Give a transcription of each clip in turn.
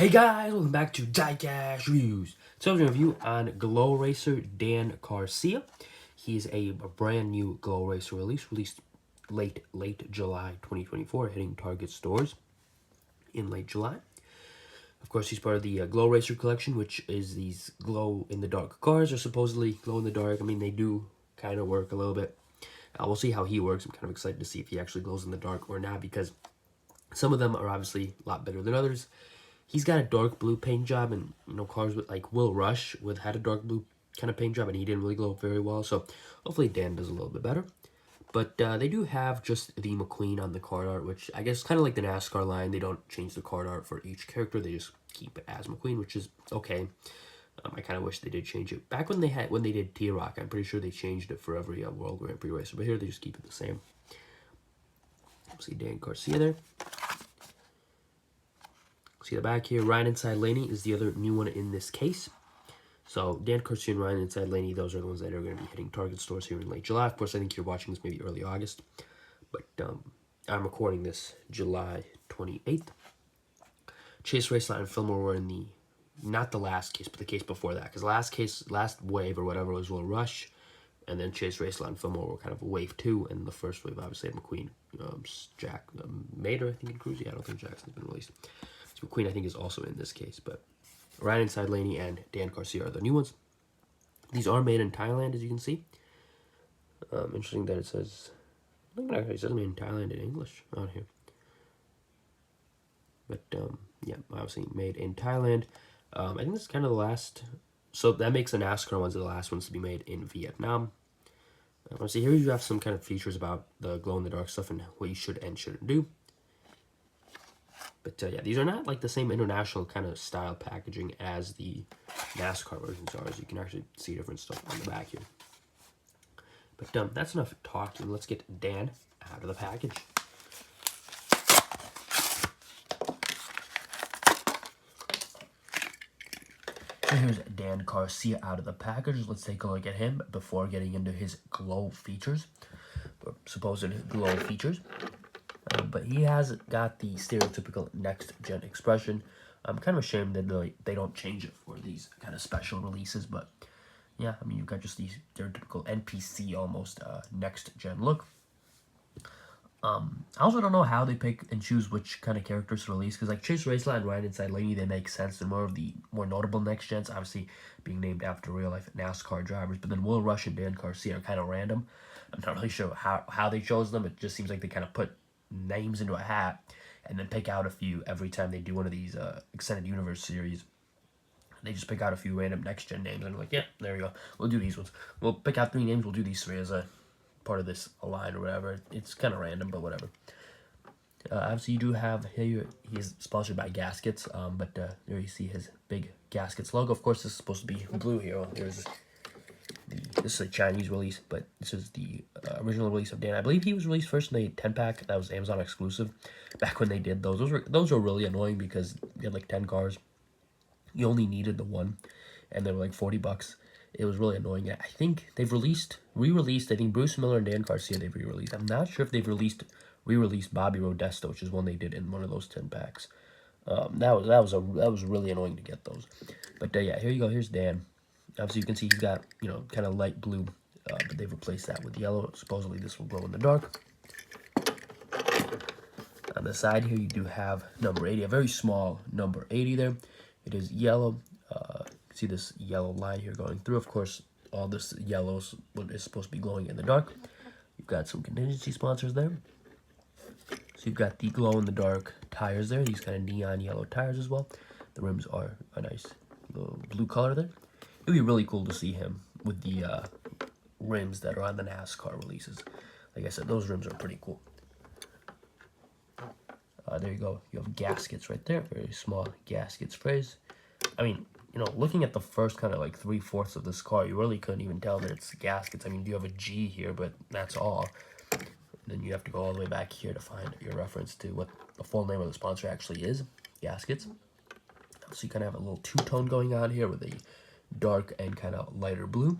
Hey guys, welcome back to Diecast Reviews. So I'm going to review on Glow Racer Dan Carcia. He's a brand new Glow Racer released late July 2024, hitting Target stores in late July. Of course, he's part of the Glow Racer collection, which is these glow-in-the-dark cars, or supposedly glow-in-the-dark. I mean, they do kind of work a little bit. We'll see how he works. I'm kind of excited to see if he actually glows in the dark or not, because some of them are obviously a lot better than others. He's got a dark blue paint job, and cars with like Will Rush had a dark blue kind of paint job, and he didn't really glow very well. So hopefully Dan does a little bit better. But they do have just the McQueen on the card art, which I guess is kind of like the NASCAR line. They don't change the card art for each character; they just keep it as McQueen, which is okay. I kind of wish they did change it back when they did T-Rock. I'm pretty sure they changed it for every World Grand Prix racer, but here they just keep it the same. See Dan Carcia there. See the back here. Ryan Inside Laney is the other new one in this case. So Dan Carcia and Ryan Inside Laney, those are the ones that are going to be hitting Target stores here in late July. Of course, I think you're watching this maybe early August. But I'm recording this July 28th. Chase Raceline and Fillmore were in the, not the last case, but the case before that. Because last wave or whatever was Will Rush. And then Chase Raceline and Fillmore were kind of wave 2. And the first wave obviously had McQueen. Jack Mater, I think, in Cruise. Yeah, I don't think Jackson's been released. McQueen, I think, is also in this case, but Ryan Inside Laney and Dan Carcia are the new ones. These are made in Thailand, as you can see. Interesting that it says, I think it actually says made in Thailand in English on here. But, yeah, obviously made in Thailand. I think this is kind of the last, so that makes the NASCAR ones the last ones to be made in Vietnam. See, here you have some kind of features about the glow-in-the-dark stuff and what you should and shouldn't do. But yeah, these are not like the same international kind of style packaging as the NASCAR versions are, as you can actually see different stuff on the back here. But that's enough talking. Let's get Dan out of the package. So here's Dan Carcia out of the package. Let's take a look at him before getting into his glow features, or supposed glow features. But he has got the stereotypical next-gen expression. I'm kind of ashamed that they don't change it for these kind of special releases. But, yeah, I mean, you've got just the stereotypical NPC almost next-gen look. I also don't know how they pick and choose which kind of characters to release. Because, like, Chase Raceline and Ryan Inside Laney, they make sense. They're more of the more notable next-gens, obviously being named after real-life NASCAR drivers. But then Will Rush and Dan Carcia are kind of random. I'm not really sure how they chose them. It just seems like they kind of put names into a hat and then pick out a few every time they do one of these extended universe series. They just pick out a few random next gen names and like, yeah, there we go, we'll do these ones. We'll pick out 3 names, we'll do these 3 as a part of this line or whatever. It's kind of random, but whatever. Obviously you do have here, he's sponsored by Gask-its, but there you see his big Gask-its logo. Of course this is supposed to be blue here. This is a Chinese release, but this is the original release of Dan. I believe he was released first in a 10-pack. That was Amazon exclusive. Back when they did those. Those were really annoying because you had like 10 cars. You only needed the one, and they were like $40. It was really annoying. I think they've re-released, I think Bruce Miller and Dan Carcia they've re-released. I'm not sure if they've re-released Bobby Rodesta, which is one they did in one of those 10-packs. That was really annoying to get those. But yeah, here you go. Here's Dan. Obviously, you can see he's got, kind of light blue, but they've replaced that with yellow. Supposedly, this will glow in the dark. On the side here, you do have number 80, a very small number 80 there. It is yellow. You can see this yellow line here going through. Of course, all this yellow is supposed to be glowing in the dark. You've got some contingency sponsors there. So you've got the glow-in-the-dark tires there. These kind of neon yellow tires as well. The rims are a nice little blue color there. It would be really cool to see him with the rims that are on the NASCAR releases. Like I said, those rims are pretty cool. There you go. You have gaskets right there. Very small gaskets phrase. I mean, looking at the first kind of like 3/4 of this car, you really couldn't even tell that it's gaskets. I mean, you have a G here, but that's all. And then you have to go all the way back here to find your reference to what the full name of the sponsor actually is. Gaskets. So you kind of have a little two-tone going on here with a dark and kind of lighter blue.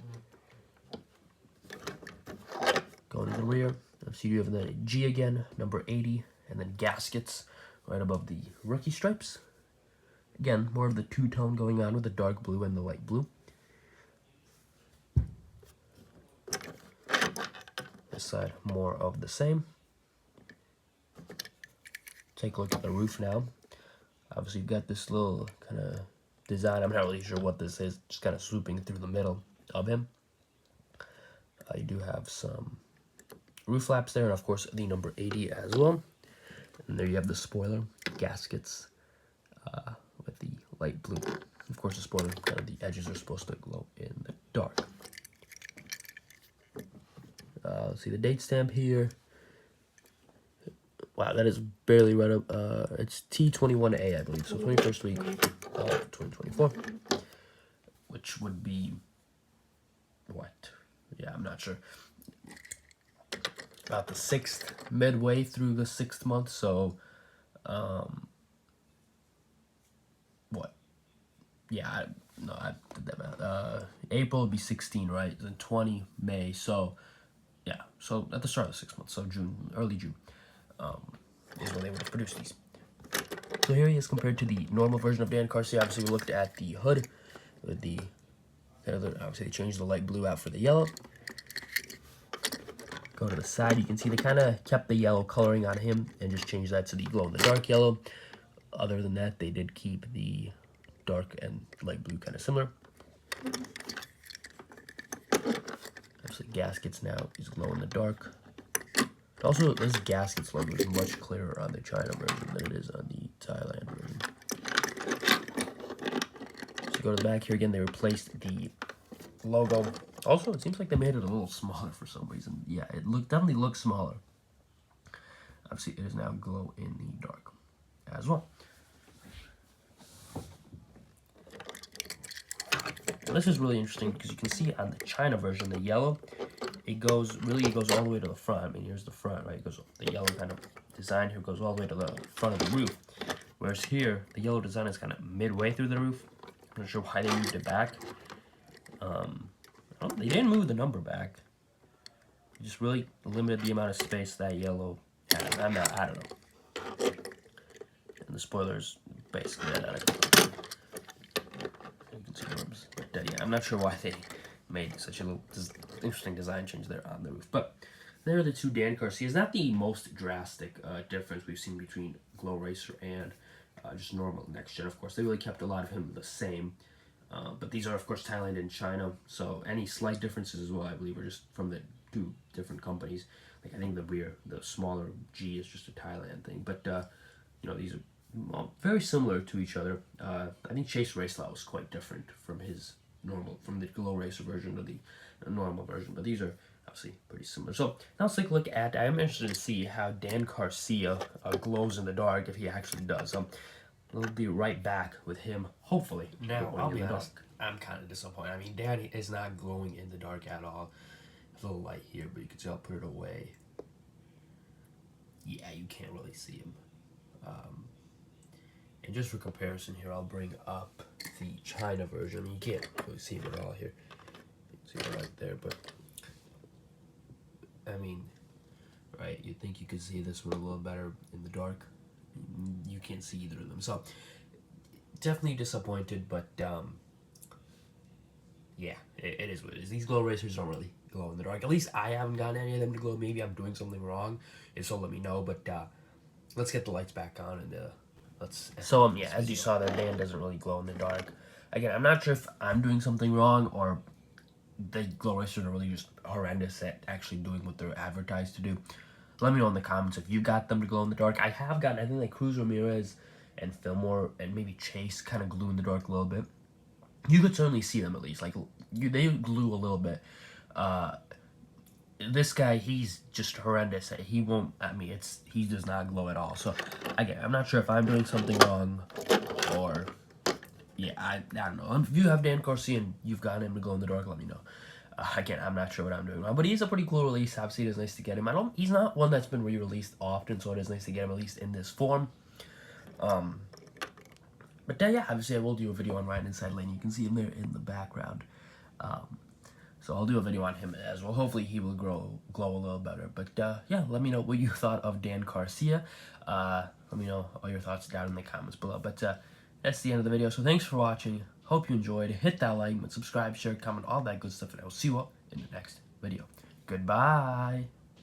Going to the rear, so you have the G again, number 80, and then gaskets right above the rookie stripes. Again, more of the two-tone going on with the dark blue and the light blue. This side, more of the same. Take a look at the roof now. Obviously, you've got this little kind of design. I'm not really sure what this is. Just kind of swooping through the middle of him. You do have some roof flaps there, and of course, the number 80 as well. And there you have the spoiler, gaskets with the light blue. Of course, the spoiler, kind of the edges are supposed to glow in the dark. Let's see the date stamp here. Wow, that is barely right up. It's T21A, I believe. So 21st week of 2024, which would be what? Yeah, I'm not sure. About the 6th, midway through the 6th month. So, what? Yeah, I did that math. April would be 16, right? Then 20 May. So, yeah. So at the start of the 6th month. So June, early June. Is when they would have produced these. So here he is compared to the normal version of Dan Carcia. Obviously, we looked at the hood with the obviously they changed the light blue out for the yellow. Go to the side, you can see they kind of kept the yellow coloring on him and just changed that to the glow-in-the-dark yellow. Other than that, they did keep the dark and light blue kind of similar. Obviously, Gask-its now is glow-in-the-dark. Also, this Gask-its logo is much clearer on the China version than it is on the Thailand version. So go to the back here again, they replaced the logo. Also, it seems like they made it a little smaller for some reason. Yeah, it definitely looks smaller. Obviously, it is now glow in the dark as well. Now, this is really interesting because you can see on the China version, the yellow, it goes all the way to the front. I mean, here's the front, right? It goes, the yellow kind of design here goes all the way to the front of the roof. Whereas here, the yellow design is kind of midway through the roof. I'm not sure why they moved it back. They didn't move the number back. They just really limited the amount of space that yellow had. I don't know. And the spoiler's basically identical. You can see the rooms. But yeah, I'm not sure why they made such a little interesting design change there on the roof. But there are the two Dan Carcias. Not the most drastic difference we've seen between Glow Racer and just normal Next Gen. Of course, they really kept a lot of him the same. But these are, of course, Thailand and China. So any slight differences as well, I believe, are just from the two different companies. Like I think the smaller G is just a Thailand thing. But you know, these are very similar to each other. I think Chase Racelot was quite different from from the Glow Racer version to the normal version. But these are obviously pretty similar. So now let's take a look at. I am interested to see how Dan Carcia glows in the dark, if he actually does. We'll be right back with him, hopefully. Now, I'll be honest, I'm kind of disappointed. I mean, Dan is not glowing in the dark at all. There's a little light here, but you can see I'll put it away. Yeah, you can't really see him. And just for comparison here, I'll bring up the China version. I mean, you can't really see him at all here. You can see it right there, but I mean, right, you'd think you could see this one a little better in the dark. You can't see either of them, so definitely disappointed. But yeah, it is what it is. These glow racers don't really glow in the dark. At least I haven't gotten any of them to glow. Maybe I'm doing something wrong. If so, let me know. But let's get the lights back on and let's. So yeah, as you saw there, Dan doesn't really glow in the dark. Again, I'm not sure if I'm doing something wrong or the glow racers are really just horrendous at actually doing what they're advertised to do. Let me know in the comments if you got them to glow in the dark. I have gotten, I think, like Cruz Ramirez and Fillmore and maybe Chase kind of glue in the dark a little bit. You could certainly see them at least. Like, they glue a little bit. This guy, he's just horrendous. He won't, I mean, he does not glow at all. So, again, I'm not sure if I'm doing something wrong or, yeah, I don't know. If you have Dan Carcia and you've gotten him to glow in the dark, let me know. Again, I'm not sure what I'm doing wrong, but he's a pretty cool release. Obviously, it is nice to get him. He's not one that's been re-released often, so it is nice to get him at least in this form. But yeah, obviously I will do a video on Ryan Inside Lane. You can see him there in the background. So I'll do a video on him as well. Hopefully he will glow a little better. But yeah, let me know what you thought of Dan Carcia. Let me know all your thoughts down in the comments below. But that's the end of the video. So thanks for watching. Hope you enjoyed. Hit that like, subscribe, share, comment, all that good stuff, and I will see you all in the next video. Goodbye.